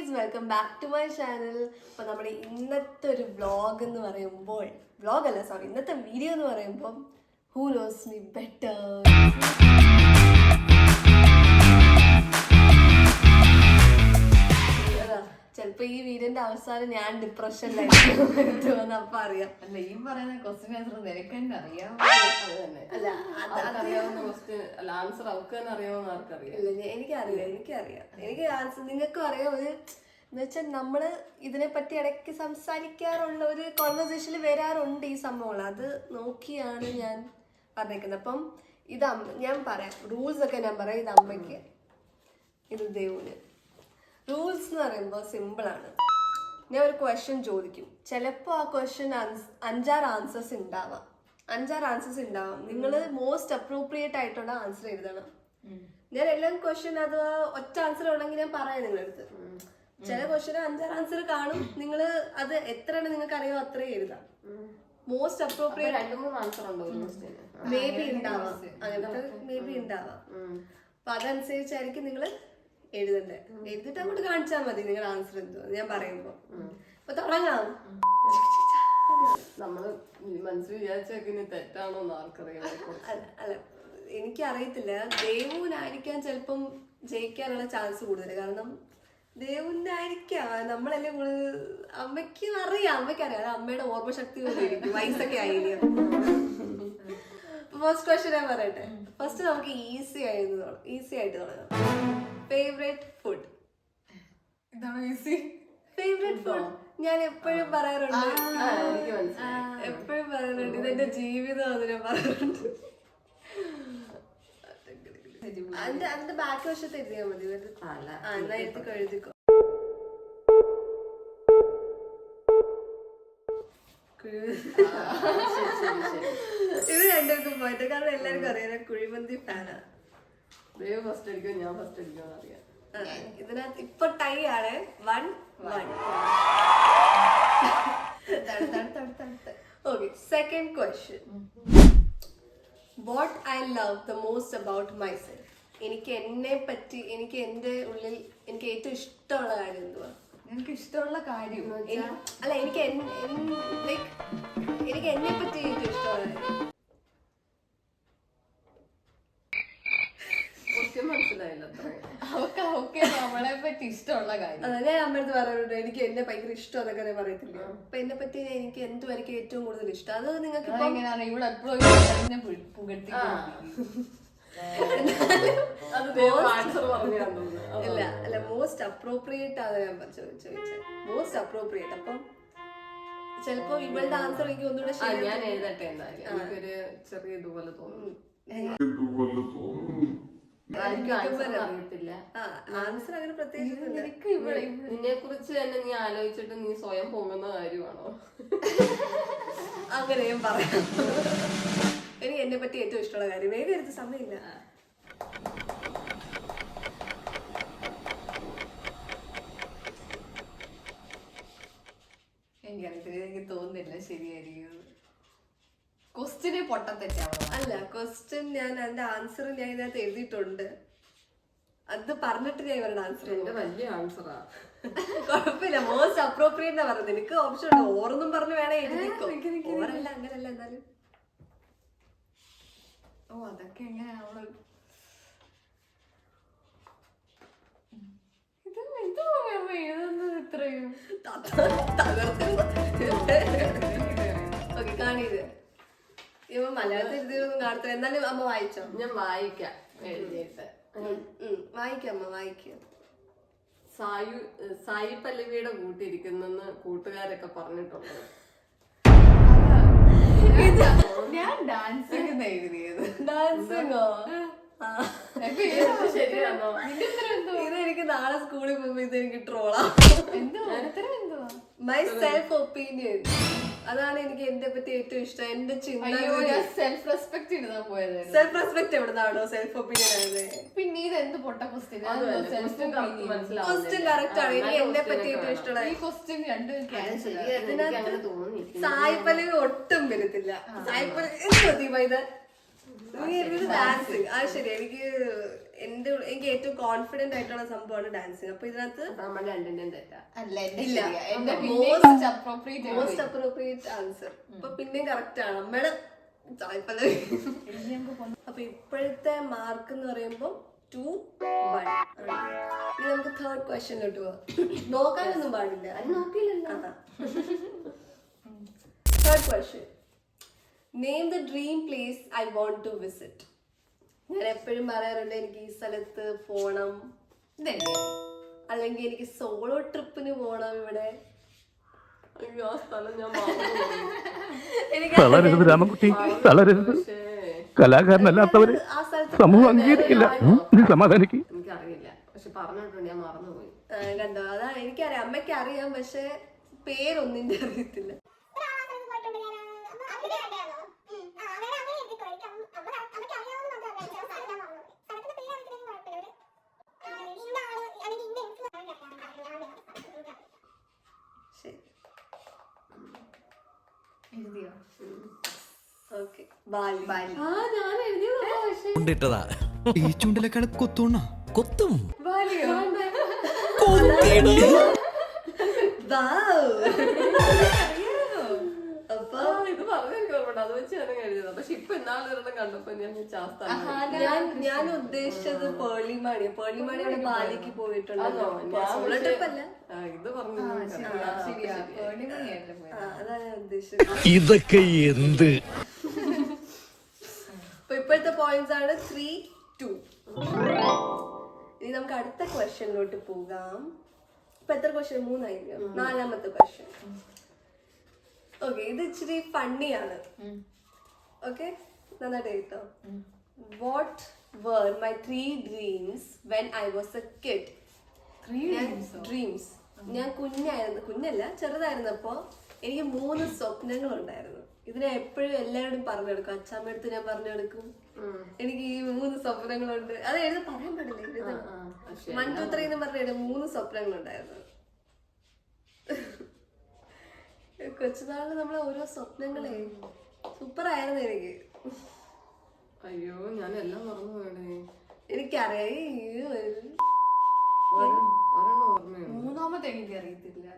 Guys, welcome back to my channel. അപ്പോൾ നമ്മുടെ ഇന്നത്തെ ഒരു വ്ളോഗ് എന്ന് പറയുമ്പോൾ ഇന്നത്തെ വീഡിയോ എന്ന് പറയുമ്പോൾ ഹൂ നോസ് മീ ബെറ്റർ. ചിലപ്പോ ഈ വീഡിയോന്റെ അവസാനം ഞാൻ ഡിപ്രഷനിലായിരിക്കും. അപ്പൊ അറിയാം. അല്ല, ഈ പറയുന്ന ക്വസ്റ്റ്യൻ ആൻസർ നിനക്ക് തന്നെ അറിയാം. ആൻസർ അവർക്ക് തന്നെ അറിയാമെന്ന് ആർക്കറിയാം? ഇല്ല, എനിക്കറിയാം. എനിക്ക് ആൻസർ നിങ്ങൾക്കും അറിയാം. ഒരു എന്ന് വെച്ചാൽ നമ്മള് ഇതിനെപ്പറ്റി ഇടയ്ക്ക് സംസാരിക്കാറുള്ള ഒരു കോൺവെർസേഷനിൽ വരാറുണ്ട് ഈ സംഭവങ്ങൾ. അത് നോക്കിയാണ് ഞാൻ പറഞ്ഞേക്കുന്നത്. അപ്പം ഇത് ഞാൻ പറയാം, റൂൾസ് ഒക്കെ ഞാൻ പറയാം. ഇത് അമ്മയ്ക്ക്, ഇത് ദേവുന്. റൂൾസ് എന്ന് പറയുമ്പോൾ സിമ്പിളാണ്. ഞാൻ ഒരു ക്വസ്റ്റ്യൻ ചോദിക്കും. ചിലപ്പോൾ ആ ക്വസ്റ്റ്യൻ 5-6 ആൻസേഴ്സ് ഉണ്ടാവാം. നിങ്ങൾ മോസ്റ്റ് അപ്രോപ്രിയേറ്റ് ആയിട്ടുള്ള ആൻസർ എഴുതണം. ഞാൻ എല്ലാം ക്വസ്റ്റ്യൻ അത് ഒറ്റ ആൻസർ ഉണ്ടെങ്കിൽ ഞാൻ പറയാം നിങ്ങളുടെ അടുത്ത്. ചില ക്വസ്റ്റ്യന് 5-6 ആൻസർ കാണും. നിങ്ങൾ അത് എത്രയാണ് നിങ്ങൾക്ക് അറിയാമോ അത്രയും എഴുതാം. മോസ്റ്റ് അപ്രോപ്രിയേറ്റ് 2-3 ആൻസർ ഉണ്ടോ? മേ ബി ഉണ്ടാവാം. അപ്പൊ അതനുസരിച്ചായിരിക്കും നിങ്ങൾ എഴുതണ്ടേ. എഴുതിട്ട് അങ്ങോട്ട് കാണിച്ചാൽ മതി നിങ്ങൾ ആൻസർ എന്തോ ഞാൻ പറയുമ്പോ. അപ്പൊ തുടങ്ങാം. നമ്മള് മനസ്സിൽ വിചാരിച്ചേക്കിന് തെറ്റാണോ എന്ന് ആർക്കറിയാം. അല്ല, എനിക്കറിയത്തില്ല. ദേവുനായിരിക്കാൻ ചിലപ്പം ജയിക്കാനുള്ള ചാൻസ് കൂടുതൽ. കാരണം ദേവുനായിരിക്കാം, നമ്മളല്ലേ കൂടുതൽ. അമ്മയ്ക്കറിയാം. അത് അമ്മയുടെ ഓർമ്മശക്തി കൊണ്ടായിരിക്കും. വയസ്സൊക്കെ ആയിരിക്കും. ഫസ്റ്റ് ക്വസ്റ്റ്യൻ ഞാൻ പറയട്ടെ. ഫസ്റ്റ് നമുക്ക് ഈസി ആയിട്ട് തുടങ്ങാം. Favourite food. ഫേവറേറ്റ് ഫുഡ് ഞാൻ എപ്പോഴും പറയാറുണ്ട്. ഇതെന്റെ ജീവിതം അതിനെ പറയാറുണ്ട്. അതിന്റെ ബാക്ക് വശത്ത് എഴുതിയാൽ മതി. എന്നാ എഴുതിക്കോ. ഇത് രണ്ടുപേർക്കും പോയിട്ട്. കാരണം എല്ലാവർക്കും അറിയാം കുഴിമന്തി ഫാനാണ്. ഫസ്റ്റ് അടിക്കും, ഞാൻ ഫസ്റ്റ് അടിക്കും അറിയാം. ഇതിനകത്ത് ഇപ്പൊ ടൈ ആണ്. 1-1. Okay, second question. What I love the most about myself. എനിക്ക് എന്നെ പറ്റി, എനിക്ക് എന്റെ ഉള്ളിൽ എനിക്ക് ഏറ്റവും ഇഷ്ടമുള്ള കാര്യം എന്തുവാ? നിനക്ക് ഇഷ്ടമുള്ള കാര്യം അല്ല, എനിക്ക് എന്നെ പറ്റി ഏറ്റവും ഇഷ്ടമുള്ള കാര്യം. മനസ്സിലായില്ല. അവർക്ക് നമ്മളെ പറ്റി ഇഷ്ടമുള്ള കാര്യം. അതെ, ഞാൻ അമ്മടുത്ത് പറയാറുണ്ട് എനിക്ക് എന്നെ ഭയങ്കര ഇഷ്ടം എന്നൊക്കെ പറയത്തില്ല. അപ്പൊ എന്നെ പറ്റി എനിക്ക് എന്തുവരെയ്ക്കും ഏറ്റവും കൂടുതൽ ഇഷ്ടം. അത് നിങ്ങൾക്ക് ഇവിടെ എപ്പോഴും പുകഴ്ത്തി അല്ല മോസ്റ്റ് അപ്രോപ്രിയേറ്റ് ആണ് ഞാൻ ചോദിച്ചത്. Most appropriate. അപ്പം ചിലപ്പോ ഇവളുടെ ആൻസർ എനിക്ക് ഒന്നുകൂടെ ഞാൻ എഴുതട്ടെ. എന്തായാലും എനിക്കൊരു ചെറിയ ഇതുപോലെ തോന്നുന്നു. അറിയത്തില്ല ആൻസർ അങ്ങനെ പ്രത്യേകിച്ച്. നിന്നെ കുറിച്ച് തന്നെ നീ ആലോചിച്ചിട്ട് നീ സ്വയം പൊങ്ങുന്ന കാര്യമാണോ? അങ്ങനെ ഞാൻ പറയാം. എനിക്ക് എന്നെ പറ്റി ഏറ്റവും ഇഷ്ടമുള്ള കാര്യം. വേഗം എടുത്ത് സമയമില്ല. എനിക്ക് തോന്നുന്നില്ല ശരിയായിരിക്കും. ക്വസ്റ്റ്യനെ പൊട്ടത്തെറ്റാവോ? അല്ല, ക്വസ്റ്റ്യൻ ഞാൻ അതിന്റെ ആൻസർ ഞാൻ ഇതിനകത്ത് എഴുതിയിട്ടുണ്ട്. അത് പറഞ്ഞിട്ട് ഞാൻ ഇവരുടെ ആൻസർ. എന്റെ വലിയ ആൻസറാ. കുഴപ്പമില്ല. മോസ്റ്റ് അപ്രോപ്രിയേറ്റ് എന്നാ പറഞ്ഞത്. എനിക്ക് ഓപ്ഷൻ ഉണ്ട്. ഓറൊന്നും പറഞ്ഞു വേണേ എഴുതിക്കോ. ഓറല്ല, അങ്ങനല്ല. എന്നാലും അതൊക്കെ എങ്ങനെയാ നമ്മള് എഴുതുന്നത് ഇത്രയും ഓക്കെ കാണീത്. ഇവ മലയാളത്തിൽ എഴുതിയൊന്നും കാണത്തില്ല. എന്നാലും അമ്മ വായിച്ചോ? ഞാൻ വായിക്കാം എഴുതിയിട്ട്. വായിക്കാം അമ്മ, വായിക്കാം. സായി പല്ലവിയുടെ കൂട്ടിരിക്കുന്നെന്ന് കൂട്ടുകാരൊക്കെ പറഞ്ഞിട്ടുണ്ട്. ഞാൻ ഡാൻസിങ് എഴുതിയത്. ഡാൻസിങ്ങോ? ശരിയാണോ? ഇതെനിക്ക് നാളെ സ്കൂളിൽ പോകുമ്പോ ഇതെനിക്ക് ട്രോളാം. My self opinion. അതാണ് എനിക്ക് എന്നെ പറ്റി ഏറ്റവും ഇഷ്ടം. എന്റെ ചിന്ത സെൽഫ് റെസ്പെക്ട് എഴുതാൻ പോയത്. സെൽഫ് റെസ്പെക്ട് എവിടുന്നാണോ സെൽഫ് ഒപ്പീനിയൻ ആയത്? പിന്നെ ഇത് എന്ത് പൊട്ട ക്വസ്റ്റ്യൻ. ക്വസ്റ്റ്യൻ കറക്റ്റ് ആണ്. എനിക്ക് എന്നെ പറ്റി ഏറ്റവും ഇഷ്ടമുള്ള ഈ ക്വസ്റ്റ്യൻ രണ്ടും സായി പല്ലവി ഒട്ടും വരത്തില്ല. സായി പല്ലവി ഡാൻസിങ്. അത് ശരി. എനിക്ക് എനിക്ക് ഏറ്റവും കോൺഫിഡന്റ് ആയിട്ടുള്ള സംഭവമാണ് ഡാൻസിങ്. അപ്പൊ ഇതിനകത്ത് നമ്മൾ രണ്ടിന്റെയും തെറ്റാ. അല്ല എന്റെ ഇല്ല. ശരിയാ. എന്റെ മോസ്റ്റ് അപ്രോപ്രിയേറ്റ് ആൻസർ. അപ്പൊ പിന്നെയും കറക്റ്റ് ആണ് അമ്മയുടെ താല്പര്യം. അപ്പൊ ഇപ്പോഴത്തെ മാർക്ക് എന്ന് പറയുമ്പോ 2-1. ഇനി നമുക്ക് തേർഡ് ക്വസ്റ്റ്യനിലോട്ട് പോവാം. നോക്കാനൊന്നും പാടില്ല. അത് നോക്കിയില്ലല്ലോ. Third question. Name the dream place I want to visit. ഞാൻ എപ്പോഴും പറയാറുണ്ട് എനിക്ക് ഈ സ്ഥലത്ത് പോണം, അല്ലെങ്കിൽ എനിക്ക് സോളോ ട്രിപ്പിന് പോണം ഇവിടെ. അയ്യോ ആ സ്ഥലം ഞാൻ മറന്നുപോയി. തളരരുത് രാമൻകുട്ടി, തളരരുത്. കലാകാരനല്ലാത്തവരെ ആ സ്ഥലത്ത് സമൂഹം അംഗീകരിക്കില്ല. നീ സമാധാനിക്ക്. എനിക്കറിയില്ല, പക്ഷെ പറഞ്ഞിട്ടുണ്ട്, ഞാൻ മറന്നുപോയി. കണ്ടോ, അതാ എനിക്കറിയാം, അമ്മയ്ക്ക് അറിയാം, പക്ഷെ പേരൊന്നിന്റെ അറിയത്തില്ല. ഓക്കെ, ബാലി. ആ ഞാൻ എഴുതിയതാ, പക്ഷെ കൊണ്ടിട്ടതാ. ഈ ചുണ്ടിലേക്കാണ് കൊത്തൂണ കൊത്തും. അപ്പൊ ഇത് പറഞ്ഞെനിക്ക് ഓർമ്മ, അത് വെച്ച് ഞാൻ എഴുതിയതാ. പക്ഷെ ഇപ്പൊ ഇന്നാളൊരെണ്ണം കണ്ടപ്പോ ഞാൻ ഞാൻ ഉദ്ദേശിച്ചത് പേളിമാണിയാ. പേളിമാണിയാണ് ബാലിക്ക് പോയിട്ടുണ്ടല്ലോ. സോളോ ട്രിപ്പല്ല, ഇത് പറഞ്ഞു. അതാ ഞാൻ ഉദ്ദേശിച്ചത്. ഇതൊക്കെ എന്ത്? അപ്പൊ ഇപ്പോഴത്തെ പോയിന്റ്സ് ആണ് 3-2. ഇനി നമുക്ക് അടുത്ത ക്വസ്റ്റ്യനിലോട്ട് പോകാം. ഇപ്പൊ എത്ര ക്വസ്റ്റ്യൻ? 3 ആയിരിക്കും. 4ാമത്തെ ക്വസ്റ്റ്യൻ. ഓക്കെ, ഇത് ഇച്ചിരി ഫണ്ണിയാണ്. ഓക്കെ, നന്നായിട്ട് കേട്ടോ. What were my 3 dreams when I was a kid? Dreams. ഞാൻ കുഞ്ഞല്ല, ചെറുതായിരുന്നപ്പോ എനിക്ക് 3 സ്വപ്നങ്ങൾ ഉണ്ടായിരുന്നു. ഇതിനെ എപ്പോഴും എല്ലാവരോടും പറഞ്ഞെടുക്കും. അച്ഛാമ്മടുത്ത് ഞാൻ പറഞ്ഞെടുക്കും, എനിക്ക് ഈ 3 സ്വപ്നങ്ങളുണ്ട്. അത് എഴുതി പറയാൻ പാടില്ല. 1, 2, 3 എന്ന് പറഞ്ഞ 3 സ്വപ്നങ്ങളുണ്ടായിരുന്നു. കൊച്ചുനാളില് നമ്മളെ ഓരോ സ്വപ്നങ്ങളെ സൂപ്പർ ആയിരുന്നു എനിക്ക്. അയ്യോ ഞാൻ എല്ലാം മറന്നു പോയടേ. എനിക്കറിയാം, ഒരെണ്ണം ഓർമ്മയുണ്ട്. 3ാമത്തെ എനിക്ക് അറിയത്തില്ല.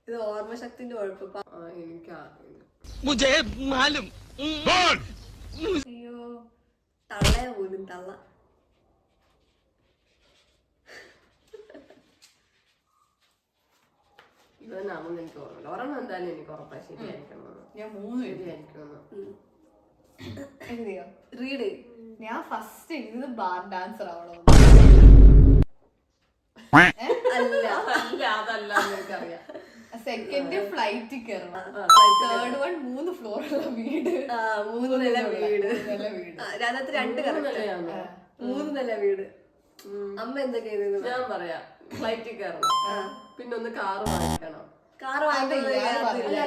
ഇത് ഓർമ്മശക്തിന്റെ കുഴപ്പം. അയ്യോ, തള്ളയാ പോലും തള്ള. ഇതെന്നാണെന്ന് എനിക്ക് ഓർമ്മയില്ല. ഒരെണ്ണം എന്തായാലും എനിക്ക് ഉറപ്പാ ശരിയായിരിക്കണം. ഞാൻ 3 ശരിയായിരിക്കുമെന്ന് എഴുതിയോ? റീഡ്. ഞാൻ ഫസ്റ്റ് എഴുതിയത് ബാർ ഡാൻസർ ആവണം. അല്ല, അതല്ല എനിക്കറിയാം. സെക്കൻഡ് ഫ്ലൈറ്റ് കയറണം. തേർഡ് 3 ഫ്ലോറുള്ള വീട്. 3 നില വീട്. വീട്. 2 കറക്റ്റ്. 3 നില വീട്. അമ്മ എന്തൊക്കെ ഞാൻ പറയാം, ഫ്ലൈറ്റിൽ കയറണം, പിന്നെ ഒന്ന് കാറ് വാങ്ങിക്കണം. കാറ് വാങ്ങിക്കാൻ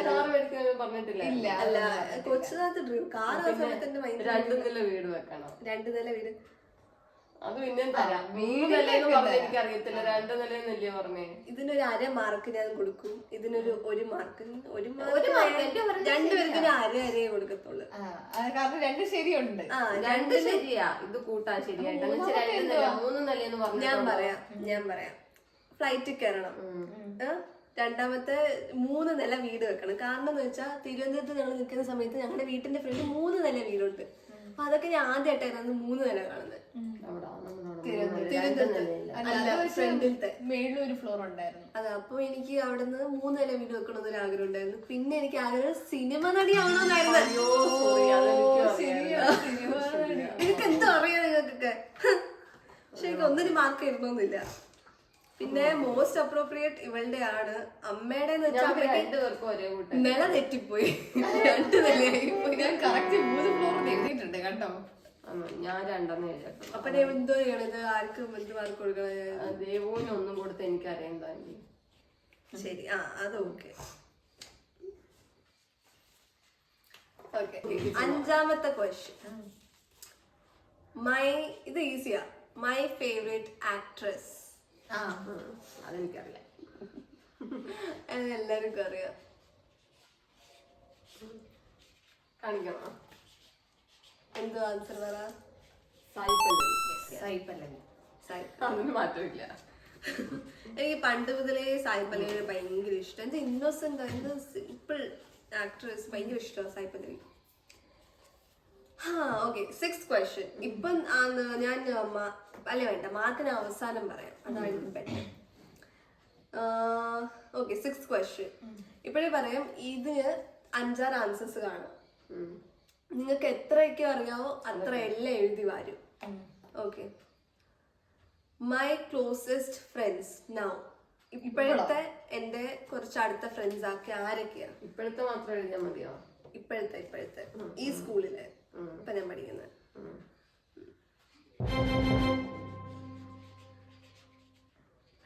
കാറ് മേടിക്കാൻ പറഞ്ഞിട്ടില്ല. അല്ല, കൊച്ചിനകത്ത് ഡ്രീം കാർ. 2 നില വീട് വെക്കണം. 2 നില വീട്. അത് പിന്നെയും തരാം. 3 നിലയെന്ന് പറഞ്ഞ എനിക്ക് അറിയത്തില്ല. 2 നിലയെന്നല്ലേ പറഞ്ഞേ. ഇതിനൊരു 1/2 മാർക്ക് ഞാൻ കൊടുക്കും. ഇതിനൊരു 1 മാർക്ക്. 1 മാർക്ക് 2 പേർക്ക് 1/2 കൊടുക്കത്തുള്ളൂ. കാരണം 2 ശരിയുണ്ട്. 2 ശരിയാ. ഇത് കൂട്ടാൻ ശരിയായിട്ട് 2 നില 3 നിലയെന്ന് പറഞ്ഞു. ഞാൻ പറയാം. ഫ്ലൈറ്റിൽ കയറണം. രണ്ടാമത്തെ 3 നില വീട് വെക്കണം. കാരണം എന്ന് വെച്ചാൽ തിരുവനന്തപുരത്ത് ഞങ്ങൾ നിൽക്കുന്ന സമയത്ത് ഞങ്ങളുടെ വീട്ടിന്റെ ഫ്രണ്ട് 3 നില വീടുണ്ട്. അപ്പൊ അതൊക്കെ ഞാൻ ആദ്യമായിട്ടായിരുന്നു 3 നില കാണുന്നത്. ഫ്രണ്ടിലത്തെ മേളിൽ ഒരു ഫ്ലോർ ഉണ്ടായിരുന്നു. അതെ. അപ്പൊ എനിക്ക് അവിടുന്ന് 3 നില വീട് വെക്കണമെന്നൊരു ആഗ്രഹം ഉണ്ടായിരുന്നു. പിന്നെ എനിക്ക് ആഗ്രഹം സിനിമ നടിയാവണമെന്നായിരുന്നു. എനിക്ക് എന്തോ അറിയാം നിങ്ങൾക്കൊക്കെ. പക്ഷെ എനിക്ക് 1 മാർക്ക് ഇരുന്നൊന്നുമില്ല. പിന്നെ മോസ്റ്റ് അപ്രോപ്രിയേറ്റ് ഇവളുടെ ആണ്. അമ്മയുടെ നില തെറ്റിപ്പോയി. 2 നിലയായി പോയി. ഞാൻ കറക്റ്റ് 3 ഫ്ലോർ എഴുതിയിട്ടുണ്ട് കേട്ടോ. ഞാൻ 2 എഴുതിയിട്ടുണ്ട്. അപ്പൊ ഞാൻ എന്തോ ചെയ്യണം? ഇത് ആർക്കും എന്ത് മാർക്ക് കൊടുക്കണം? ദേവൂന് 1 കൊടുത്ത് എനിക്കറിയാം തന്നെ. ശരി, അത് ഓക്കെ. Okay, 5ാമത്തെ question. ഇത് ഈസിയാ. My favourite actress. അതെനിക്കറിയാം. എല്ലാവർക്കും അറിയാം. കാണിക്കണോ? എന്ത് ആൻസർ പറ? സായി പല്ലവി. സായി പല്ലവി. സായി. അതിന് മാറ്റമില്ല. എനിക്ക് പണ്ട് മുതലേ സായി പല്ലവിയെ ഭയങ്കര ഇഷ്ടം. എന്ത് ഇന്നോസെന്റ്, എന്ത് സിമ്പിൾ ആക്ട്രസ്, ഭയങ്കര ഇഷ്ടമാണ് സായി പല്ലവി. Okay, 6th question. ഇപ്പം ഞാൻ വേണ്ട, മാർക്കിന് അവസാനം പറയാം, അതായിരിക്കും ബെറ്റർ. Okay, 6th question. ഇപ്പോഴേ പറയാം, ഇതിന് 5-6 ആൻസേഴ്സ് കാണും. നിങ്ങൾക്ക് എത്രയൊക്കെ അറിയാവോ അത്ര എല്ലാം എഴുതി വരും. Okay. My closest friends now. ഇപ്പോഴത്തെ എന്റെ കുറച്ച് അടുത്ത ഫ്രണ്ട്സ് ആക്കി ആരൊക്കെയാ? ഇപ്പോഴത്തെ മാത്രം എഴുതിയാൽ മതിയോ? ഇപ്പോഴത്തെ ഈ സ്കൂളിലെ ഇപ്പൊ ഞാൻ പഠിക്കുന്നത്.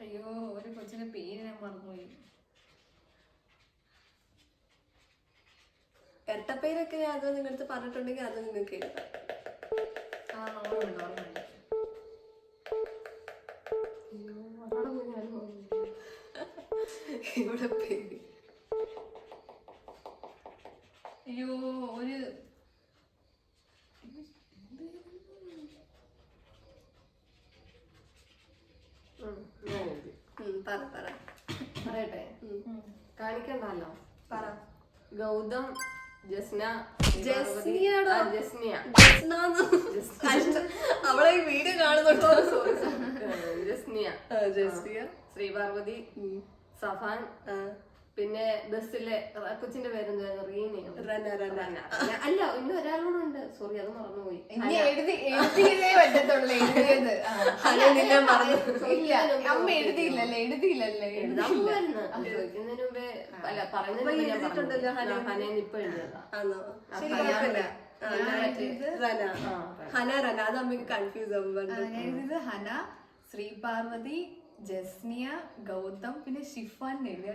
അയ്യോ, ഒരു കൊച്ചിന്റെ പേര് ഞാൻ മറന്നുപോയി. ഇരട്ടപ്പേരൊക്കെ അത് നിങ്ങളടുത്ത് പറഞ്ഞിട്ടുണ്ടെങ്കിൽ അത് നിങ്ങൾക്ക് എഴുതാം. ഇവിടെ പേര് അയ്യോ, ഒരു ഞാൻ എഴുതി. പറയട്ടെ? കാണിക്കണ്ടല്ലോ. പറ. ഗൗതം, ജസ്ന, ജസ്നിയാണോ? ജസ്നിയ. അവളെ ഈ വീഡിയോ കാണുന്നുണ്ടോ? ജസ്നിയ, ശ്രീപാർവതി, സഫാൻ, പിന്നെ ബസ്സിലെ കൊച്ചിന്റെ പേരെന്താ? റീനയോ? അല്ല, ഇനി ഒരാളോടുണ്ട്. സോറി, അത് മറന്നുപോയി. എഴുതിയതേ പറ്റത്തുള്ളൂ. എഴുതിയത് ഇല്ല, അമ്മ എഴുതിയില്ലല്ലേ? ചോദിക്കുന്നതിന് മുമ്പേ അല്ല പറഞ്ഞിട്ടുണ്ടല്ലോ. ഹനേന്ന് ഇപ്പൊ എഴുതിയതാ. ഹന അത് അമ്മക്ക് കൺഫ്യൂസ് ആവുമ്പോ. എഴുതിയത് ഹന, ശ്രീപാർവതി, ജസ്നിയ, ഗൗതം, പിന്നെ ഷിഫാൻ എഴുതിയ.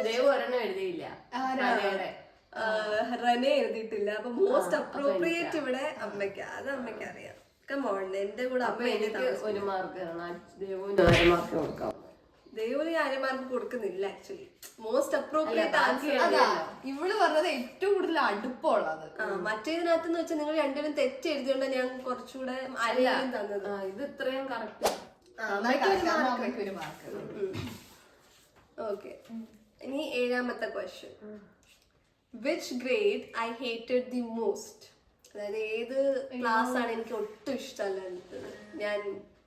ദേവ് ഒരെണ്ണം എഴുതിയില്ല. റനെ എഴുതിയിട്ടില്ല. അപ്പൊ മോസ്റ്റ് അപ്രോപ്രിയേറ്റ് ഇവിടെ അമ്മയ്ക്ക്. അത് അമ്മയ്ക്ക് അറിയാം. കമോൺ, എന്റെ കൂടെ അമ്മ എനിക്ക് 1 മാർക്ക് ദേവുവിന് 1 മാർക്ക് കൊടുക്കാം. ദേവുവിന് 1 മാർക്ക് കൊടുക്കുന്നില്ല. ആക്ച്വലി മോസ്റ്റ് അപ്രോപ്രിയേറ്റ് ആൻസർ ഇവള് പറഞ്ഞത് ഏറ്റവും കൂടുതൽ അടുപ്പമുള്ളത്. മറ്റേതിനകത്ത് വെച്ചാൽ നിങ്ങൾ രണ്ടുപേരും തെറ്റ് എഴുതിയോണ്ട് ഞാൻ കുറച്ചുകൂടെ അരയാലും തന്നത്. ഇത് ഇത്രയും കറക്റ്റ്. ഒരു മാർക്ക്. ഓക്കെ, ഇനി 7ാമത്തെ question. Which grade I hated the most? അതായത് ഏത് ക്ലാസ് ആണ് എനിക്ക് ഒട്ടും ഇഷ്ടമല്ലാത്തത്? ഞാൻ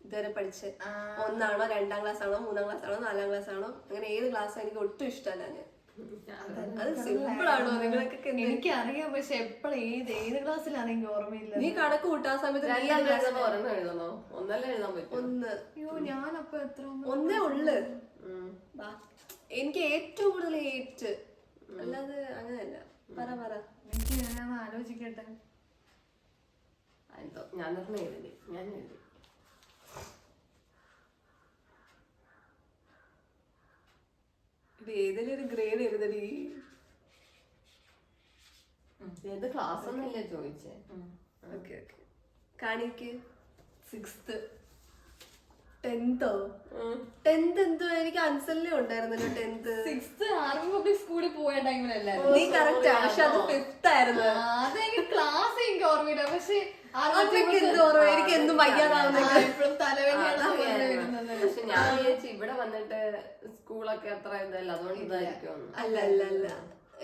ഇതുവരെ പഠിച്ച 1ആണോ 2ാം ക്ലാസ് ആണോ 3ാം ക്ലാസ് ആണോ 4ാം ക്ലാസ് ആണോ, അങ്ങനെ ഏത് ക്ലാസ് എനിക്ക് ഒട്ടും ഇഷ്ടമല്ല. അത് സിമ്പിൾ ആണോ നിങ്ങൾക്കൊക്കെ? എനിക്കറിയാം, പക്ഷെ എപ്പോഴും ഏത് ക്ലാസ്സിലാണെങ്കിൽ ഓർമ്മയില്ല. നീ കണക്ക് കൂട്ടാ സമയത്ത് ഒരെണ്ണം എഴുതണോ? ഒന്നല്ലേ എഴുതാൻ പറ്റും. 1. അയ്യോ, ഞാനപ്പൊ എത്ര? 1 ഉള്ളു. എനിക്ക് ഏറ്റവും കൂടുതൽ 8, അല്ലാതെ അങ്ങനെയല്ല. പറ. എനിക്ക് ഞാൻ ആലോചിക്കട്ടെ. ഞാൻ എഴുതി. ഏതെങ്കിലും ഒരു ഗ്രേഡ് എഴുതടി. ഏത് ക്ലാസ് ഒന്നല്ലേ ചോദിച്ചേ? ഓക്കെ, കാണിക്ക്. 6th 10th എന്തോ എനിക്ക് അൻസലിനെ ഉണ്ടായിരുന്നല്ലോ 10th. 6th ആർമി പബ്ലിക് സ്കൂളിൽ പോയ ടൈമിലല്ലേ? നീ കറക്റ്റ്, പക്ഷെ അത് 5th ആയിരുന്നു. അതെനിക്ക് ക്ലാസ് എനിക്ക് ഓർമ്മയില്ല, പക്ഷെ എനിക്ക് എന്തും വയ്യാതാവുന്നില്ല. ഇപ്പോഴും തലവേദന. പക്ഷെ ഞാൻ വിചാരിച്ചു ഇവിടെ വന്നിട്ട് സ്കൂളൊക്കെ അത്ര ഇതല്ല, അതുകൊണ്ട് ഇതായിരിക്കും. അല്ല,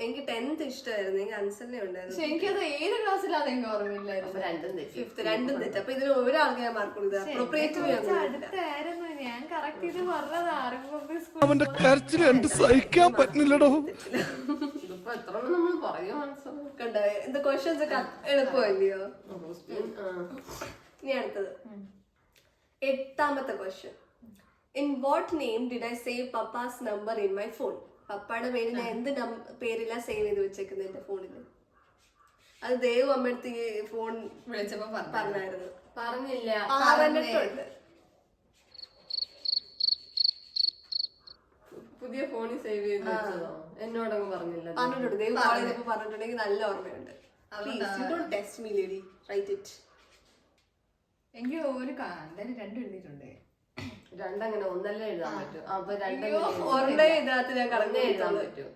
എനിക്ക് 10th ഇഷ്ടമായിരുന്നു. എനിക്ക് അൻസലിനെ ഉണ്ടായിരുന്നു. പക്ഷെ എനിക്കത് ഏത് ക്ലാസ്സിലാന്ന് എനിക്ക് ഓർമ്മയില്ലായിരുന്നു. 2ും തെറ്റ്. അപ്പൊ ഇതിന് ഒരാൾക്ക് ഞാൻ മാർക്ക് കൊടുക്കുക. അടുത്തായിരുന്നു. ഞാൻ കറക്റ്റ് ചെയ്ത് പറഞ്ഞത് ആർമി പബ്ലിക് സ്കൂൾ. അവന്റെ കരച്ചിൽ കണ്ട് സഹിക്കാൻ പറ്റുന്നില്ലടോ. ഇതിപ്പോ എത്ര നമ്മൾ പറയും ആൻസർ കണ്ടോ? എന്താ ക്വസ്റ്റ്യൻസ് ഒക്കെ എളുപ്പമല്ലയോ? ഇനി അടുത്തത് 8ാമത്തെ question. In what name did I save papa's number in my phone? പപ്പയുടെ പേര് ഞാൻ എന്ത് പേരിലാ സേവ് ചെയ്ത് വെച്ചേക്കുന്നത് എന്റെ ഫോണില്? അത് ദേവ് അമ്മടുത്ത് ഫോൺ വിളിച്ചപ്പോ പറഞ്ഞായിരുന്നു. പറഞ്ഞില്ല. പറഞ്ഞിട്ടുണ്ട്. പുതിയ ഫോണിൽ സേവ് ചെയ്ത് വെച്ചതോ? എന്നോടങ്ങ് പറഞ്ഞില്ല. പറഞ്ഞിട്ടുണ്ട്. ദേവ് കോളേജിൽ പറഞ്ഞിട്ടുണ്ടെങ്കിൽ നല്ല ഓർമ്മയുണ്ട്. Test me lady, write it. എനിക്ക് ഒരു എന്തായാലും 2 എഴുതിയിട്ടുണ്ട്. 2 അങ്ങനെ ഒന്നല്ലേ എഴുതാൻ പറ്റും. അപ്പൊ 2 ഒരെണ്ണേ ഇതിനകത്ത് ഞാൻ കളഞ്ഞേ എഴുതാൻ പറ്റും.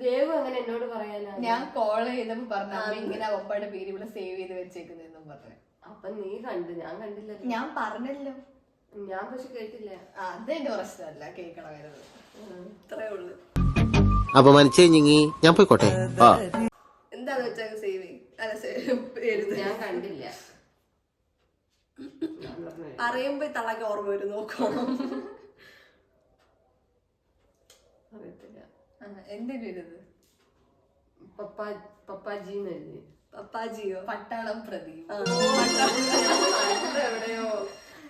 ദേവു അങ്ങനെ എന്നോട് പറയാനാ? ഞാൻ കോൾ ചെയ്തപ്പോ പറഞ്ഞു അമ്മ ഇങ്ങനെ പപ്പയുടെ പേര് ഇവിടെ സേവ് ചെയ്ത് വെച്ചേക്കുന്നെന്നും പറഞ്ഞു. അപ്പൊ നീ കണ്ടു, ഞാൻ കണ്ടില്ലല്ലോ. ഞാൻ പറഞ്ഞല്ലോ, ഞാൻ പക്ഷെ കേട്ടില്ല. അതെന്റെ പ്രശ്നമല്ല, കേൾക്കണമായിരുന്നു. ഇത്രേ ഉള്ളു. അപമാനിച്ചേ ഞങ്ങി ഞാൻ പോയിക്കോട്ടെ. എന്താന്ന് വെച്ചാൽ സേവ് ചെയ്യും. അല്ല എഴുതി ഞാൻ കണ്ടില്ല. ഞാൻ പറഞ്ഞു പറയുമ്പോ തളക്ക് ഓർമ്മ വരും, നോക്കണം. അറിയത്തില്ല. എന്തിനും ഇരുത് പപ്പാജിന്ന് എഴുതി. പപ്പാജിയോ? പട്ടാളം പ്രദീപ്. എവിടെയോ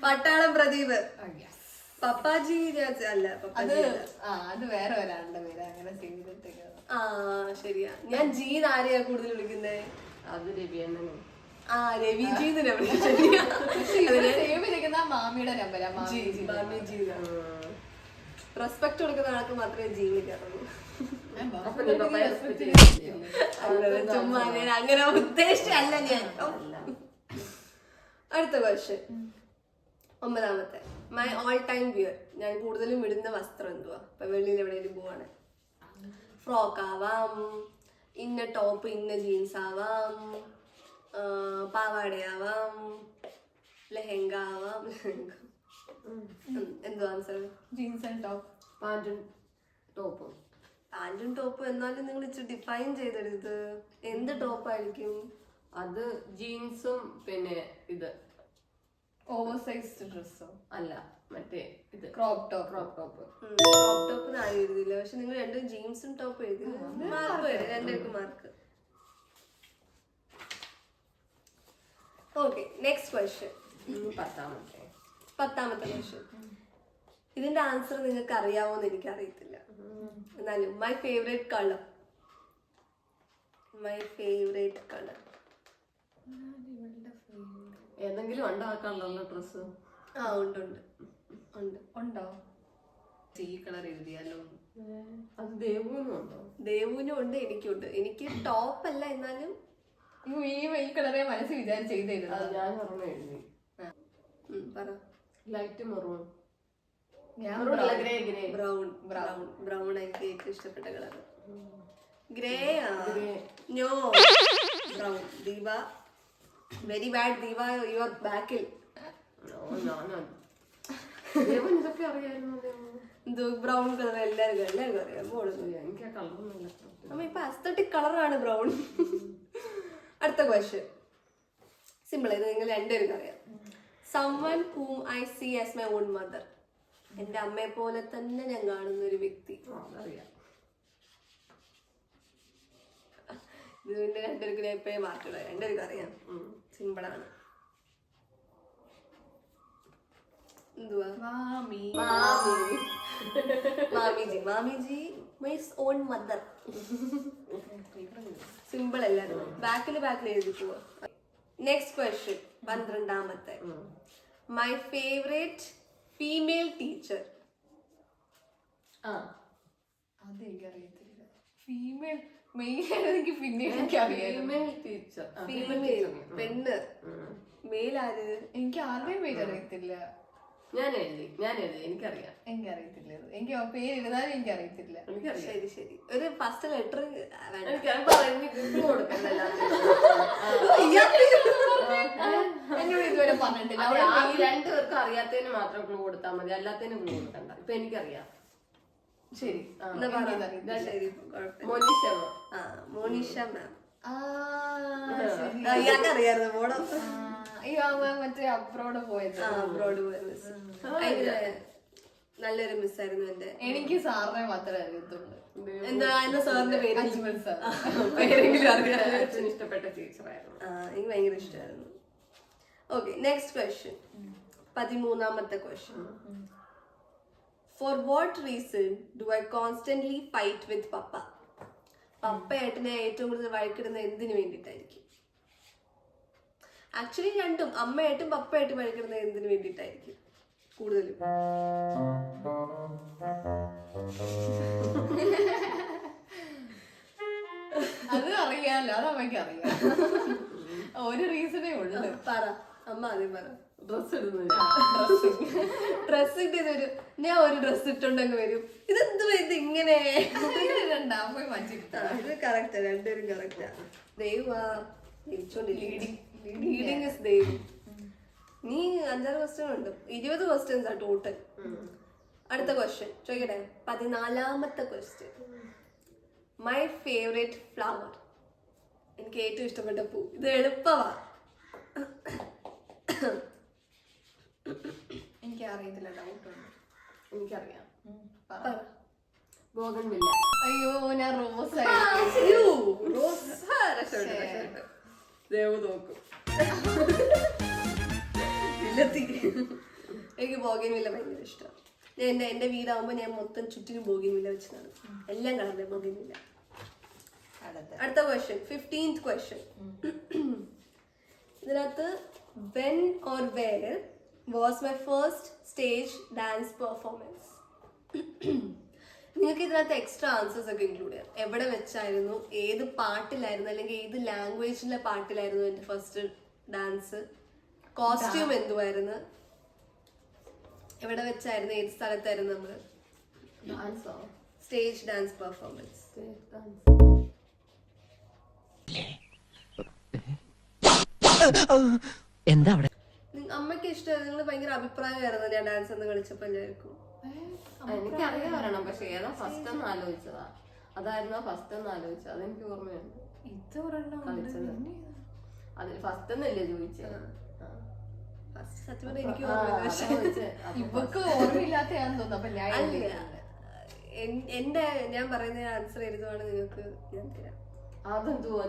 പട്ടാളം പ്രദീപ്. പപ്പാജി അല്ല, അത് അത് വേറെ ഒരാളുടെ പേര് അങ്ങനെ സേവ് ചെയ്തിട്ടേക്കുന്നത്. ആ ശരിയാ. ഞാൻ ജീന്ന് ആരെയാ കൂടുതൽ വിളിക്കുന്നേ? അത് രവിയണ്ണനെ. ആ രവിജീന്ന് സേവ് ചെയ്തിരിക്കുന്ന മാമിയുടെ നമ്പരാ. റെസ്പെക്ട് കൊടുക്കുന്ന ആൾക്ക് മാത്രമേ ജി വിളിക്കാറുള്ളൂ. അപ്പൊ നീ പപ്പായെ respect ചെയ്യില്ലേ? ചുമ്മാ ഞാൻ അങ്ങനെ ഉദ്ദേശിച്ചല്ല ഞാൻ. അടുത്ത ക്വസ്റ്റ്യൻ, 9ാമത്തെ. My all time wear. ഞാൻ കൂടുതലും ഇടുന്ന വസ്ത്രം എന്തുവാ? ഇപ്പൊ വെളിയിൽ എവിടെയെങ്കിലും പോവാണ്. ഫ്രോക്ക് ആവാം, ഇന്ന ടോപ്പ് ഇന്ന ജീൻസ് ആവാം, പാവാടയാവാം, ലെഹങ്ക ആവാം. എന്തുവാ ആൻസർ? Jeans and top. പാന്റും ടോപ്പും. പാന്റും ടോപ്പും എന്നാലും നിങ്ങൾ ഇച്ചിരി ഡിഫൈൻ ചെയ്തെടുത്ത്. എന്ത് ടോപ്പായിരിക്കും അത്? ജീൻസും പിന്നെ ഇത് ഓവർ സൈസ്ഡ് ഡ്രസ്സോ? അല്ല, മറ്റേ ഇത് crop top. Crop top. Crop top ആരും എഴുതിയില്ല, പക്ഷെ നിങ്ങൾ രണ്ടും ജീൻസും ടോപ്പ് എഴുതി. മാർക്ക് വരും, രണ്ടുപേർക്ക് മാർക്ക്. Okay, next question. 10ാമത്തെ ക്വസ്റ്റ്യൻ. ഇതിന്റെ ആൻസർ നിങ്ങൾക്ക് അറിയാവോന്ന് എനിക്ക് അറിയത്തില്ല, എന്നാലും my favourite colour. My favourite colour ഏതെങ്കിലും ഉണ്ടോ ആ കളറിലുള്ള ഡ്രസ്? ആ ഉണ്ട് ഉണ്ട് ഉണ്ട്. ഉണ്ടോ? ഈ കളർ എഴുതിയാലോ? അത് ദേവുവിനും ഉണ്ടോ? ദേവുവിനും ഉണ്ട്, എനിക്കുണ്ട്. എനിക്ക് ടോപ്പ് അല്ല, എന്നാലും ഈ കളറെ മനസ്സിൽ വിചാരിച്ച് അത് ചെയ്തിരുന്നു. ഞാൻ ഓർമ്മ എഴുതി. പറ. Light maroon. ഞാൻ ബ്രൗൺ. ബ്രൗൺ എനിക്ക് ഏറ്റവും ഇഷ്ടപ്പെട്ട colour. Grey. No, brown. Deepa, very bad. Deepa, your ബാക്കിൽ. ദേവൻ ഇതൊക്കെ അറിയായിരുന്നു. എന്തോ ബ്രൗൺ കളർ എല്ലാവർക്കും അറിയാം. എനിക്ക് ആ കളറൊന്നുമില്ല. അമ്മ ഇപ്പൊ അസ്തറ്റിക് കളറാണ് ബ്രൗൺ. അടുത്ത ക്വസ്റ്റ്യൻ സിമ്പിൾ. ഇത് നിങ്ങൾ രണ്ടുപേർക്കും അറിയാം. someone whom I see as my own mother. എന്റെ അമ്മയെ പോലെ തന്നെ ഞാൻ കാണുന്ന ഒരു വ്യക്തി. അതറിയാം. ഇത് പിന്നെ രണ്ടുപേർക്കും ഞാൻ എപ്പോഴേ മാറ്റുള്ള, രണ്ടുപേർക്കും അറിയാം. സിമ്പിളാണ്. എന്തുവാ? മാമിജി മൈ ഓൺ മദർ. സിമ്പിൾ അല്ലായിരുന്നു. ബാക്കിൽ എഴുതി പോവാ. നെക്സ്റ്റ് ക്വസ്റ്റ്യൻ, 12ാമത്തെ. My favourite female teacher. അത് എനിക്കറിയത്തില്ല. ഫീമെയിൽ മെയിൽ എനിക്ക് പിന്നീട് എനിക്കറിയാം. Female teacher. ഫീമെയിൽ പെണ്ണ്. മെയിൽ ആര്? എനിക്ക് ആരുടെയും പേര് അറിയത്തില്ല. ഞാൻ എഴുതി. എനിക്കറിയാം. എനിക്കറിയത്തില്ല. എനിക്ക് പേര് എഴുതാനും എനിക്കറിയത്തില്ല. ശരി ശരി. ഒരു ഫസ്റ്റ് ലെറ്റർ എന്നോട് ഇതുവരെ പറഞ്ഞിട്ടില്ല. രണ്ടുപേർക്കും അറിയാത്തതിന് മാത്രം ക്ലൂ കൊടുത്താൽ മതി, അല്ലാത്തതിന് ക്ലൂ കൊടുക്കണ്ട. ഇപ്പൊ എനിക്കറിയാം. ശരി. മോനിഷ മാം. ശരി. ഇയാൾക്ക് അറിയായിരുന്നു മോഡോ. മറ്റേ അബ്രോഡ് പോയത്. അബ്രോഡ് പോയ മിസ്. നല്ലൊരു മിസ്സായിരുന്നു എന്റെ. എനിക്ക് സാറിനെ മാത്രമേ അറിയത്തുള്ളൂ. എന്താ സാറിന്റെ പേര്? അജ്മൽ സാർ. പേരെങ്കിലും അറിയാം. അച്ഛന് ഇഷ്ടപ്പെട്ട ടീച്ചറായിരുന്നു. എനിക്ക് ഭയങ്കര ഇഷ്ടമായിരുന്നു. ഓക്കെ, നെക്സ്റ്റ് ക്വസ്റ്റ്യൻ, 13ാമത്തെ question. For what reason do I constantly fight with papa? പപ്പയായിട്ട് ഞാൻ ഏറ്റവും കൂടുതൽ വഴക്കിടുന്ന എന്തിനു വേണ്ടിയിട്ടായിരിക്കും? ആക്ച്വലി രണ്ടും, അമ്മയായിട്ടും പപ്പയായിട്ടും വഴക്കിടുന്ന എന്തിനു വേണ്ടിയിട്ടായിരിക്കും കൂടുതലും? അത് അറിയാലോ, അത് അമ്മയ്ക്ക് അറിയാം. ഒരു റീസണേ ഉള്ളു. പറ, അമ്മ ആദ്യം പറ. ഡ്രസ് ഇടുന്നില്ല. ഡ്രസ്സിന്റെ ഇതൊരു ഞാൻ ഒരു ഡ്രസ് ഇട്ടുണ്ടെങ്കിൽ വരും. ഇതെന്ത് ഇത് ഇങ്ങനെ? പോയി മാറ്റിട്ട് ഇത് കറക്റ്റാ, രണ്ടുപേരും കറക്റ്റാ. ദൈവ ലീഡിങ് ഇസ് ദൈവം. നീ 5-6 ക്വസ്റ്റ്യൻ ഉണ്ട്, 20 ക്വസ്റ്റ്യൻസ് ആ ടോട്ടൽ. അടുത്ത ക്വസ്റ്റ്യൻ ചോദിക്കട്ടെ, 14ാമത്തെ ക്വസ്റ്റ്യൻ. മൈ ഫേവറേറ്റ് ഫ്ലവർ, എനിക്ക് ഏറ്റവും ഇഷ്ടപ്പെട്ട പൂ. ഇത് എളുപ്പമാ. എനിക്ക് അറിയത്തില്ല, ഡൗട്ട് ഉണ്ട്. എനിക്കറിയാം. പറ. ബോഗൺവില്ല. അയ്യോ ഞാൻ റോസ് അയ്യോ, റോസ്. രക്ഷപ്പെട്ടു. ദേവ് നോക്കും. എനിക്ക് ബോഗൻവില്ല ഭയങ്കര ഇഷ്ടമാണ്. ഞാൻ എന്റെ വീടാവുമ്പോ ഞാൻ മൊത്തം ചുറ്റിനും ബോഗൻവില്ല വെച്ചതാണ്. എല്ലാം കളറിലെ ബോഗൻവില്ല. അടുത്ത ക്വസ്റ്റ്യൻ, 15th ക്വസ്റ്റ്യൻ. ഇതിനകത്ത് when or where was my first stage dance performance? നിങ്ങൾക്ക് ഇതിനകത്ത് എക്സ്ട്രാ ആൻസേഴ്സ് ഒക്കെ ഇൻക്ലൂഡ് ചെയ്യാം. എവിടെ വെച്ചായിരുന്നു, ഏത് പാട്ടിലായിരുന്നു, അല്ലെങ്കിൽ ഏത് ലാംഗ്വേജിലെ പാട്ടിലായിരുന്നു എൻ്റെ ഫസ്റ്റ് ഡാൻസ്, കോസ്റ്റ്യൂം എന്തുവായിരുന്നു, എവിടെ വെച്ചായിരുന്നു, ഏത് സ്ഥലത്തായിരുന്നു നമ്മൾ ഡാൻസോ? Stage dance performance. എന്താ അവിടെ? അമ്മയ്ക്ക് ഇഷ്ടമായിരുന്നു, നിങ്ങൾ ഭയങ്കര അഭിപ്രായമായിരുന്നു ഞാൻ ഡാൻസ് എന്ന് കളിച്ചപ്പോൾ എല്ലാവർക്കും. എനിക്കറിയാൻ പറയണം, പക്ഷെ ഏതാ ഫസ്റ്റ് എന്ന് ആലോചിച്ചതാ. അതായിരുന്നു ഫസ്റ്റ് എന്ന് ആലോചിച്ചത്, അതെനിക്ക് ഓർമ്മയുണ്ട്. ഇത് ഒരെണ്ണം കളിച്ചത് അതിൽ ഫസ്റ്റ് എന്നല്ലേ ചോദിച്ചത്? സത്യം പറഞ്ഞാൽ എനിക്ക് ഓർമ്മയില്ല. പക്ഷേ ഇവക്ക് ഓർമ്മയില്ലാത്തയാന്ന് തോന്നുന്നു. അപ്പൊ ഞാൻ അല്ല, എന്റെ ഞാൻ പറയുന്ന ആൻസർ എഴുതുവാണ് നിങ്ങൾക്ക് ഞാൻ തരാം. അതെന്തുവാ?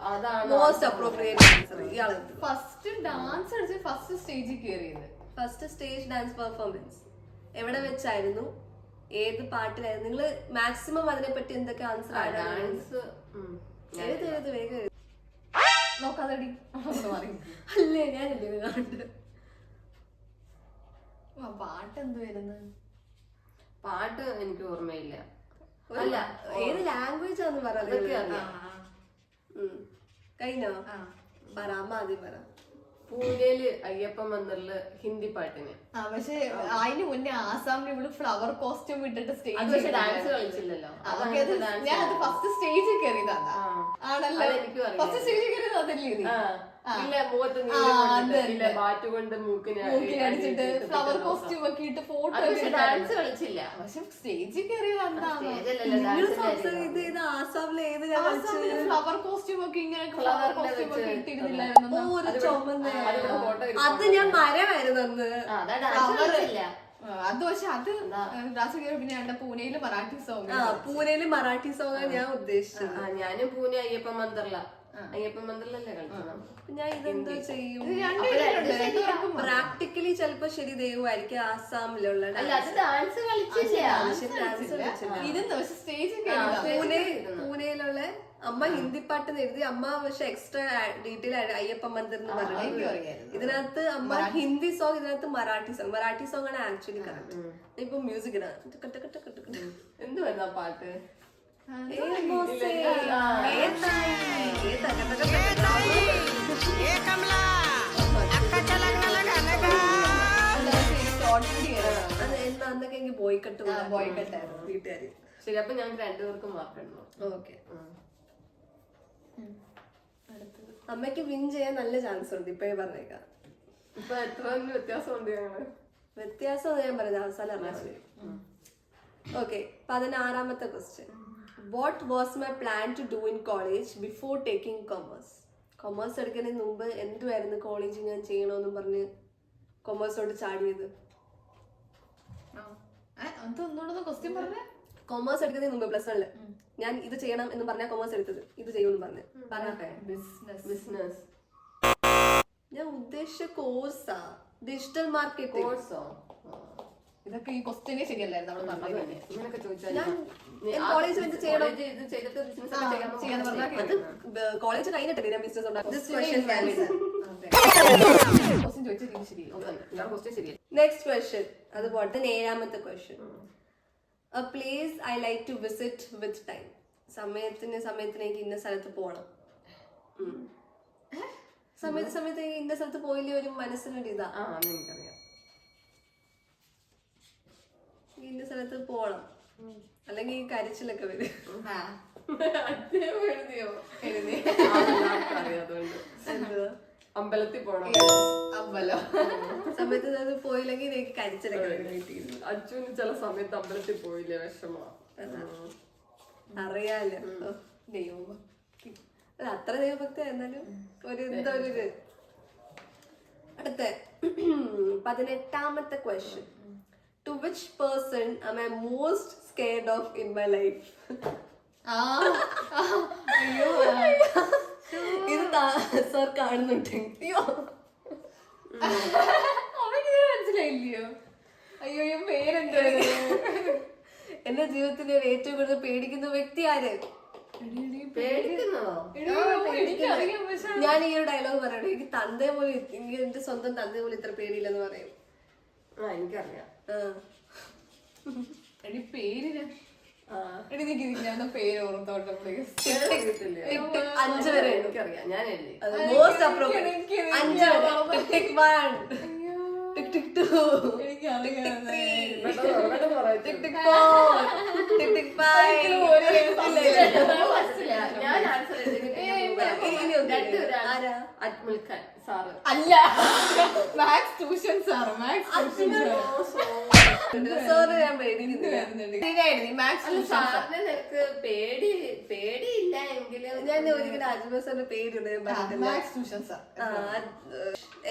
അതാണ് മോസ്റ്റ് അപ്രോപ്രിയേറ്റ് ആൻസർ. ഇയാളെ ഫസ്റ്റ് ഡാൻസ് കളിച്ച് ഫസ്റ്റ് സ്റ്റേജിൽ കയറിയത്. ഫസ്റ്റ് സ്റ്റേജ് ഡാൻസ് പെർഫോമൻസ് എവിടെ വെച്ചായിരുന്നു, ഏത് പാട്ടിലായിരുന്നു? നിങ്ങൾ മാക്സിമം അതിനെപ്പറ്റി എന്തൊക്കെ ആൻസർ ഡാൻസ് എഴുത് വേഗം എഴുത്. നോക്കാതെടി അല്ലേ ഞാനല്ലേ കാണുന്നത്. പാട്ട് എന്തുവായിരുന്നു? പാട്ട് എനിക്ക് ഓർമ്മയില്ല. അല്ല, ഏത് ലാംഗ്വേജ് ആണെന്ന് പറ. അതൊക്കെ അറിയാം. കഴിഞ്ഞോ? പറ, അമ്മ ആദ്യം പറ. പൂനെയില് അയ്യപ്പ മന്ദിറില് ഹിന്ദി പാട്ടിന്. പക്ഷെ അതിന് മുന്നേ ആസാമിൽ ഇവള് ഫ്ലവർ കോസ്റ്റ്യൂം ഇട്ടിട്ട് അത് സ്റ്റേജ് പക്ഷെ ഡാൻസ് കളിച്ചില്ലല്ലോ. ഞാൻ അത് ഫസ്റ്റ് സ്റ്റേജിൽ കയറിയതാ. ആണല്ലോ, എനിക്കും അറിയാം. ഫസ്റ്റ് സ്റ്റേജിൽ കയറിയത് അതല്ലേ നീ? ഇല്ല, മുഖത്ത് ബാറ്റ് കൊണ്ട് മൂക്കിന് അടിച്ചിട്ട് ഫ്ലവർ കോസ്റ്റ്യൂം ഒക്കെ ഇട്ട് ഫോട്ടോ. ഡാൻസ് കളിച്ചില്ല. പക്ഷെ സ്റ്റേജിൽ കയറിയത് എന്താണ്? ഇത് ഇത് ആസാമിലെ ഏത് ഞാൻ കളിച്ചത്? ഫ്ലവർ കോസ്റ്റ്യൂം ഒക്കെ ഇങ്ങനെ ഫ്ലവർ കോസ്റ്റ്യൂം ഒക്കെ ഇട്ടിരുന്നില്ലായിരുന്നു. ഒരു ചുമന്ന അത് ഞാൻ മരമായിരുന്നു അന്ന്. അത് പക്ഷെ അത് ഡാൻസ് കയറി. പിന്നെ എന്റെ പൂനെയില് മറാഠി സോങ്. പൂനെയില് മറാഠി സോങ്ങാണ് ഞാൻ ഉദ്ദേശിച്ചത്. ഞാനും പൂനെ അയ്യപ്പ മന്ദിറിലല്ലേ കളിച്ചത്. ഞാൻ ഇതെന്താ ചെയ്യും? പ്രാക്ടിക്കലി ചിലപ്പോ ശരി ദൈവമായിരിക്കും ആസാമിലുള്ള ഡാൻസ് ഇതെന്താ പക്ഷെ സ്റ്റേജിൽ പൂനെയിലുള്ള അമ്മ ഹിന്ദി പാട്ട് എഴുതി. അമ്മ പക്ഷെ എക്സ്ട്രാ ഡീറ്റെയിൽ അയ്യപ്പ മന്ദിർ എന്ന് പറഞ്ഞു. ഇതിനകത്ത് അമ്മ ഹിന്ദി സോങ്, ഇതിനകത്ത് മറാഠി സോങ് ആണ് ആക്ച്വലി കറക്റ്റ്. ഇപ്പൊ മ്യൂസിക് ഇടാം. എന്തുവായിരുന്നു ആ പാട്ട്? അന്നൊക്കെ എനിക്ക് ബോയ്ക്കട്ട് വീട്ടുകാര്. ശരി, അപ്പൊ ഞങ്ങൾക്ക് രണ്ടുപേർക്കും മാർക്കുണ്ടോ? ഓക്കെ. അമ്മയ്ക്ക് വിൻ ചെയ്യാൻ നല്ല ചാൻസ് ഉണ്ട്, ഇപ്പഴേ പറഞ്ഞേക്കാം. ഇപ്പൊ എത്ര വ്യത്യാസമുണ്ട് ഞങ്ങള്? വ്യത്യാസം ഞാൻ പറഞ്ഞത് അവസാനം അറിയാം. ഓക്കെ, 16ാമത്തെ question. What was my plan to do in college before taking commerce? Commerce എടുക്കുന്നതിന് മുമ്പ് എന്തുവായിരുന്നു കോളേജിൽ ഞാൻ ചെയ്യണമെന്ന് പറഞ്ഞ് കൊമേഴ്സോട്ട് ചാടിയത്? ക്വസ്റ്റ്യൻ പറഞ്ഞേ. കൊമേഴ്സ് എടുക്കുന്നതിന് മുമ്പ് +1 ഞാൻ ഇത് ചെയ്യണം എന്ന് പറഞ്ഞാൽ കൊമേഴ്സ് എടുത്തത്. ഇത് ചെയ്യുമെന്ന് പറഞ്ഞു പറഞ്ഞെ. ബിസിനസ്. ഞാൻ ഉദ്ദേശിച്ച കോഴ്സാ, ഡിജിറ്റൽ മാർക്കറ്റിംഗ്. കോഴ്സോ? ഇതൊക്കെ ഈ ക്വസ്റ്റ്യനെ ശരിയല്ലായിരുന്നു അവള് പറഞ്ഞത്. ഇങ്ങനൊക്കെ ചോദിച്ചാൽ കോളേജ് വെച്ച് ചെയ്യണം. അത് കോളേജ് കഴിഞ്ഞിട്ടല്ലേ ഞാൻ ബിസിനസ് ഉണ്ടാക്കും. നെക്സ്റ്റ് ക്വസ്റ്റ്യൻ, അതുപോലെ 7ാമത്തെ question. A place I like to visit with time. സമയത്തിന് എനിക്ക് ഇന്ന സ്ഥലത്ത് പോകണം. സമയത്ത് ഇന്ന സ്ഥലത്ത് പോയില്ലേ ഒരു മനസ്സിനൊരു ഇതാ ആ എനിക്കറിയാം. ഇന്ന സ്ഥലത്ത് പോണം, അല്ലെങ്കിൽ കരച്ചിലൊക്കെ വരും. എഴുതിയോ? എഴുതി. അറിയാതുകൊണ്ട് എന്തുവാ അമ്പലത്തിൽ പോണം. അമ്പലം സമയത്ത് അത് പോയില്ലെങ്കിൽ എനിക്ക് കരച്ചിലൊക്കെ വരും വീട്ടിൽ. അച്ഛന് ചില സമയത്ത് അമ്പലത്തിൽ പോയില്ലേ വിഷമ. അറിയാലോ. ദൈവം അത് അത്ര ദൈവഭക്തി എന്നാലും ഒരു എന്താ ഒരു അടുത്ത 18ാമത്തെ question. To which person am I most scared of in my life? അയ്യോ ഇത് സർ കാണുന്നുണ്ടെങ്കിൽ അയ്യോ അവന് മനസ്സിലായില്ലയോ? അയ്യോ പേരെന്തായിരുന്നു? എന്റെ ജീവിതത്തിൽ ഞാൻ ഏറ്റവും കൂടുതൽ പേടിക്കുന്ന വ്യക്തി ആര്? പേടിക്കുന്നതോ? എനിക്കറിയാം, പക്ഷെ ഞാൻ ഈ ഒരു ഡയലോഗ് പറയണേ, എനിക്ക് തന്തേ പോലും എന്റെ സ്വന്തം തന്തേ പോലും ഇത്ര പേടിയില്ലെന്ന് പറയും. ആ എനിക്കറിയാം. എടി പേരിന് എടി നിക്ക് ഞാൻ പേര് ഓർത്തോട്ടെ പ്ലീസ്. അറിയത്തില്ലേ? 5 വരെ എനിക്കറിയാം, ഞാൻ എഴുതി. മോസ്റ്റ് അപ്രോപ്രിയേറ്റ് 5 വരെ. ടിക് 1, ടിക് ടിക് 2, എനിക്കറിയാം. ഇവിടെ പറയത്തില്ല. ടിക് ടിക് 4, ടിക് ടിക് 5. ഞാൻ ആൻസർ ആരാ? അജ്മൽ ഖാൻ സാറ്. അല്ല, maths tuition sir. Maths tuition sorry, ഞാൻ പേടിക്കുന്നില്ല. അല്ല, സാറിന് നിനക്ക് പേടിയില്ല എങ്കിലും ഞാൻ ഒരിക്കലും അജ്മൽ സാറിന്റെ പേടിയുണ്ട് ഞാൻ പറഞ്ഞിട്ടില്ല. Maths tuition sir.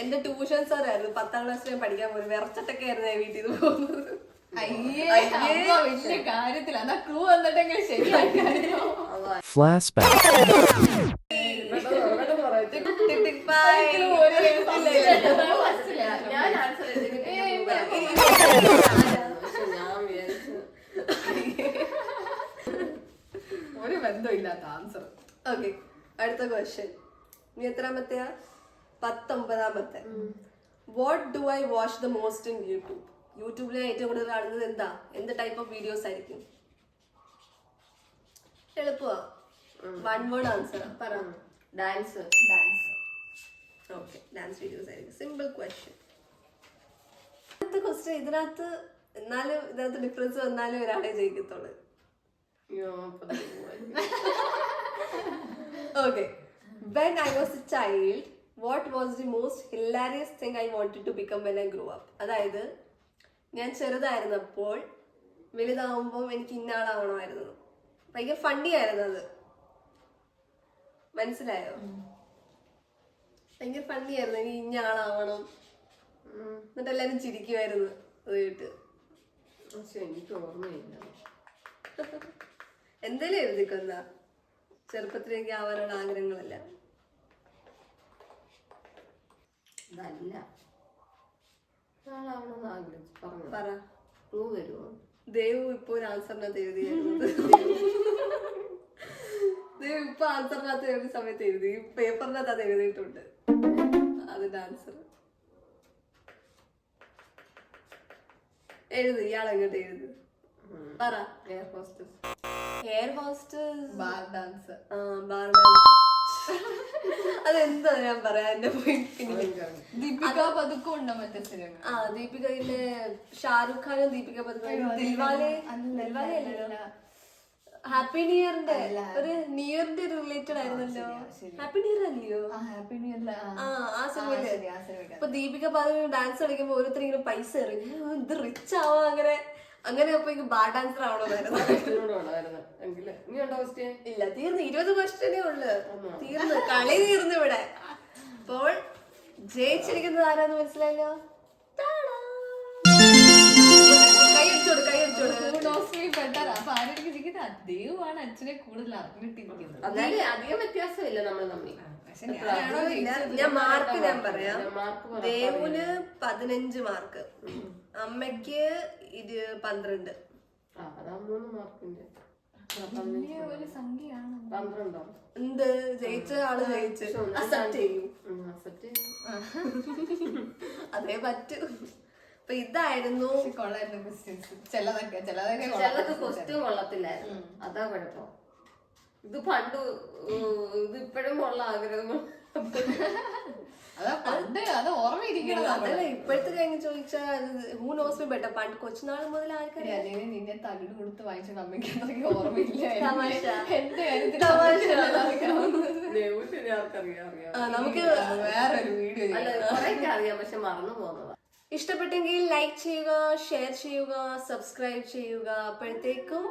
എന്റെ ട്യൂഷൻ സാർ ആയിരുന്നു. 10ാം ക്ലാസ്സിൽ ഞാൻ പഠിക്കാൻ പോലും വിറച്ചിട്ടൊക്കെ ആയിരുന്നു ഞാൻ വീട്ടിൽ നിന്ന് പോകുന്നത്. അയ്യേ അമ്മ വലിയ കാര്യത്തില്ല. എന്നാ ക്ലൂ വന്നിട്ടെങ്കിൽ ശരിയാക്കാനോ? ഫ്ലാഷ്ബാക്ക്. ഇവിടെ പറയത്തില്ല. ടിക് ടിക് 5. ഞാൻ ആൻസർ ഞാൻ വിചാരിച്ചു ഒരു ബന്ധമില്ലാത്ത ആൻസർ. ഓക്കെ, അടുത്ത ക്വസ്റ്റ്യൻ. നീ എത്രാമത്തെയാ? 19ാമത്തെ. What do I watch the most in YouTube? യൂട്യൂബിൽ ഏറ്റവും കൂടുതൽ കാണുന്നത് എന്താ? എന്ത് ടൈപ്പ് ഓഫ് വീഡിയോസ് ആയിരിക്കും? എളുപ്പമാ, 1 വേർഡ് ആൻസർ പറ. ഡാൻസ്. ഓക്കെ, ഡാൻസ് വീഡിയോസ് ആയിരിക്കും. Simple question. അടുത്ത ക്വസ്റ്റ്യൻ. ഇതിനകത്ത് ഡിഫറൻസ് വന്നാലും ഒരാളെ ജയിക്കത്തുള്ളൂ. Okay. When I was a child, what was the most hilarious thing I wanted to become when I grew up? അതായത് ഞാൻ ചെറുതായിരുന്നപ്പോൾ വലുതാവുമ്പോൾ എനിക്ക് ഇന്ന ആളാവണമായിരുന്നു. ഭയങ്കര ഫണ്ണി ആയിരുന്നു അത്. മനസ്സിലായോ? ഭയങ്കര ഫണ്ണി ആയിരുന്നു. എനിക്ക് ഇന്ന ആളാവണം എന്നിട്ട് എല്ലാരും ചിരിക്കുമായിരുന്നു അത് കേട്ട്. പക്ഷെ എനിക്ക് ഓർമ്മയില്ല. എന്തേലും എഴുതിക്കൊന്ന ചെറുപ്പത്തിലേക്ക് ആവാനുള്ള ആഗ്രഹങ്ങളല്ല. ഇതല്ല ആളാവണമെന്ന് ആഗ്രഹിച്ചു. പറഞ്ഞു പറ. ക്ലൂ വരുമോ? ദേവു ഇപ്പൊ ഒരു ആൻസറിനകത്ത് എഴുതിയായിരുന്നു. ദേവു ഇപ്പൊ ആൻസറിനകത്ത് എഴുതിയ സമയത്ത് എഴുതി, പേപ്പറിനകത്ത് അത് എഴുതിയിട്ടുണ്ട് അതിന്റെ ആൻസർ. എഴുതി, ഇയാളെങ്ങോട്ട് എഴുതി പറ. Air hostess. Air hostess. Bar dance. Bar dance. അതെന്താ ഞാൻ പറയാ, എന്റെ ദീപിക പതുക്കെ ഉണ്ടോ മറ്റേ സിനിമ? ദീപികയിലെ ഷാറുഖ് ഖാനും ദീപിക പതുക്കോയും ദിൽവാലെ അല്ലല്ലോ, ഹാപ്പി ന്യൂ ഇയറിന്റെ ഒരു ന്യൂ ഇയറിന്റെ റിലേറ്റഡ് ആയിരുന്നല്ലോ. ഹാപ്പി ന്യൂ ഇയർ അല്ലയോ? Happy new year. ആ സിനിമയില് ഇപ്പൊ ദീപിക പതുക്കെ ഡാൻസ് കളിക്കുമ്പോ ഓരോരുത്തർ ഇങ്ങനെ പൈസ എറിഞ്ഞു, ഇത് റിച്ച് ആവാ അങ്ങനെ അപ്പൊ എനിക്ക് ബാർ ഡാൻസർ ആവണമായിരുന്നു. നീ ഉണ്ടോ ക്വസ്റ്റ്യൻ? ഇല്ല, തീർന്നു. 20 ക്വസ്റ്റ്യനേ ഉള്ളു. തീർന്നു, കളി തീർന്നു ഇവിടെ. അപ്പോൾ ജയിച്ചിരിക്കുന്നത് ആരാന്ന് മനസ്സിലായല്ലോ. കൈയടിച്ചോട്. അപ്പൊ ആരെനിക്ക് ഇരിക്കുന്നത് അദ്ദേഹമാണ് അച്ഛനെ കൂടുതൽ അറിഞ്ഞിട്ടിരിക്കുന്നത്. അതായത് അധികം വ്യത്യാസമില്ല നമ്മൾ തമ്മിൽ. ഞാൻ മാർക്ക് ഞാൻ പറയാം. ദേവുന് 15 മാർക്ക്, അമ്മയ്ക്ക് 12. അതാ 3 മാർക്കിന്റെ. ഒരു സംഖ്യയാണ്. 12 എന്ത് ജയിച്ച ആള് ജയിച്ചു. അക്സെപ്റ്റ് ചെയ്യൂ. അതേ പറ്റൂ. അപ്പൊ ഇതായിരുന്നു കൊള്ളായിരുന്നു ക്വസ്റ്റ്യൻസ്. ചിലതൊക്കെ ക്വസ്റ്റ്യൻ കൊള്ളത്തില്ലായിരുന്നു. അതാ കുഴപ്പം. ഇത് പണ്ട് ഇത് ഇപ്പോഴും ഉള്ള ആഗ്രഹങ്ങൾ അതാ പണ്ട് അത് ഓർമ്മയിരിക്കണം അതല്ല ഇപ്പോഴത്തെ കാര്യം ചോദിച്ചാൽ ഹൂ നോസ് മീ ബെറ്റർ. പണ്ട് കൊച്ചുനാൾ മുതൽ ആൾക്കാർ അല്ലെങ്കിൽ നിന്നെ തകിട് കൊടുത്ത് വാങ്ങിച്ച അമ്മയ്ക്ക് അത്രയ്ക്ക് ഓർമ്മയില്ല തമാശ. എന്റെ കാര്യത്തിൽ തമാശ. ദേവുശരി ആർക്കറിയാം നമുക്ക് വേറൊരു വീഡിയോ അറിയാം പക്ഷെ മറന്നു പോകുന്നതാ. ഇഷ്ടപ്പെട്ടെങ്കിൽ ലൈക്ക് ചെയ്യുക, ഷെയർ ചെയ്യുക, സബ്സ്ക്രൈബ് ചെയ്യുക. അപ്പോഴത്തേക്കും